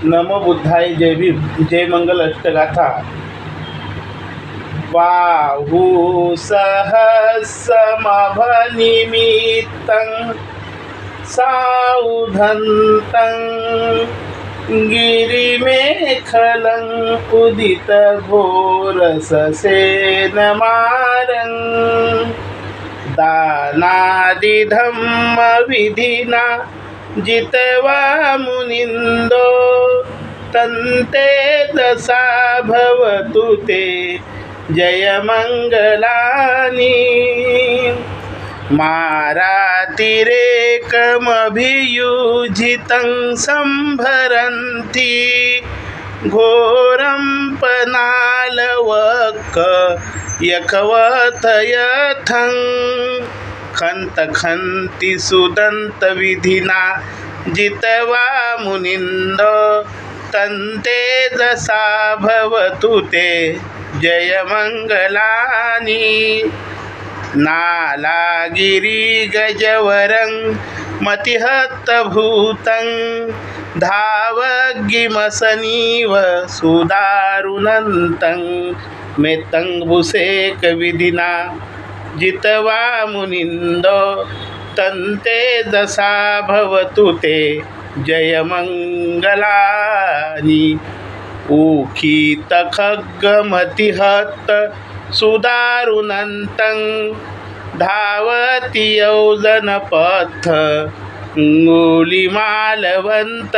नमो बुद्धाय, जय भीम, जय मंगल अष्टगाथा। बाहु सहस्रमभनिमित्तं साउधन्तं गिरिमेखलं उदितघोरससेनमारं दानादिधम्मविधिना जित्वा मुनिन्दो तन्ते दशा भवतु ते जयमङ्गलानि। मारातिरेकमभियुजितं संभरन्ति घोरं पनालवक्क यखवतयथं खन्ति सुदन्तविधिना जित्वा मुनिन्दो तन्ते दशा भवतु ते जयमङ्गलानि। नालागिरिगजवरं मतिहतभूतं धावग्गिमसनीव सुदारुणन्तं मेत्तङ्बुसेकविधिना जित्वा मुनिन्दो तन्ते दशा भवतु ते जयमङ्गलानि। ऊखितखड्गमतिहत सुदारुणन्तं धावति योजनपथ अंगुलिमालवन्त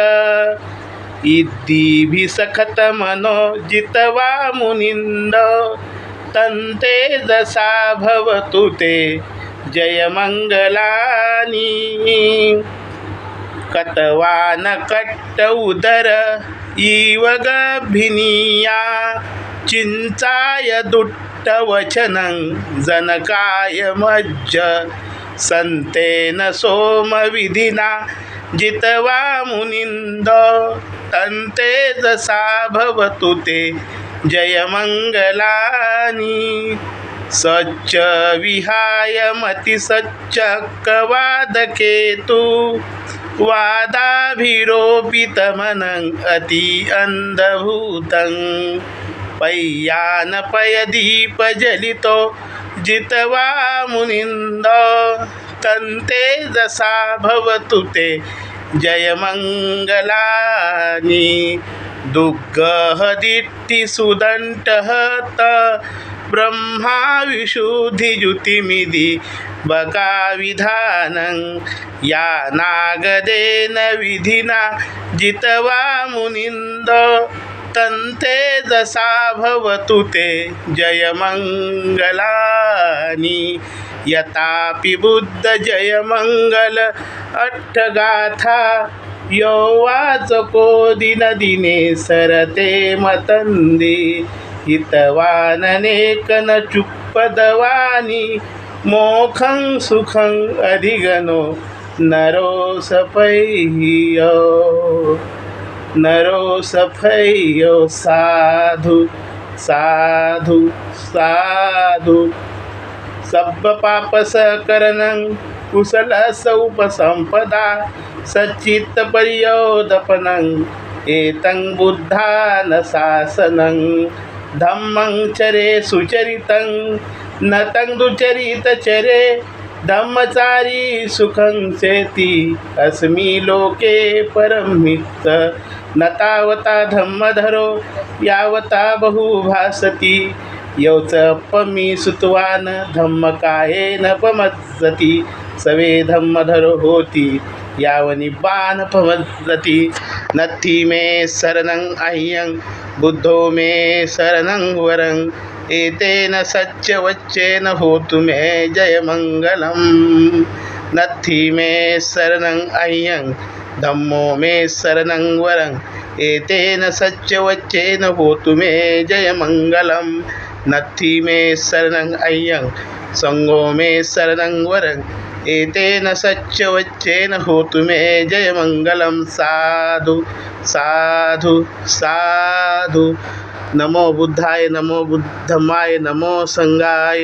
इद्दिभिसखतमनो जित्वा मुनिन्दो तन्ते दशा भवतु ते जयमङ्गलानि। कट्ट उदर इव गभिनीया चिंचाय दुट्टवचनं जनकाय मज्ज संतेन सोमविधिना जित्वा मुनिन्दो तन्ते दशा भवतु ते जयमङ्गलानि। सच्च विहाय मतिसच्चकवादकेतु वादाभिरोपितमनं अति अन्धभूतं पय्यानपयदीपजलितो जित्वा मुनिन्दो तन्ते दशा भवतु ते जयमङ्गलानि। दुग्गहदिट्टिसुदण्टहत ब्रह्मा विशुद्धिजुतिमिति बकाविधानं या नागदेन विधिना जित्वा मुनिन्दो तन्ते दशा भवतु ते जयमङ्गलानि। यतापि बुद्ध जयमङ्गल अट्टगाथा यो वाचको दिनदिने सरते मतन्दी हितवाननेकन चुप्पदवानि मोखं सुखं अधिगनो नरो सफैयो साधु साधु साधु। सब्ब पापसकरणं कुशलसौपसम्पदा सच्चित्तपर्योदपनं एतं बुद्धानशासनं धम्मं चरे सुचरितं न तं दुचरितचरे धम्मचारी सुखं चेति अस्मि लोके परमित्त न तावता धम्मधरो यावता बहुभासति यौचपमि सुतवान धम्मकायेन पमज्जति सवे धम्मधरो होति यावनिब्बान पमज्जति। नत्थि मे शरणं अह्यं बुद्धो मे शरणं वरं एतेन सच्चवच्चेन होतु मे जयमङ्गलं। नत्थि मे शरणं अह्यं धम्मो मे शरणं वरं एतेन सच्चवच्चेन होतु मे जयमङ्गलं। नत्थि मे शरणं अह्यं संघो मे शरणं वरं एतेन सच्चवच्चेन होतु मे जयमङ्गलं। साधु साधु साधु। नमो बुद्धाय, नमो बुद्धमाय, नमो संगाय।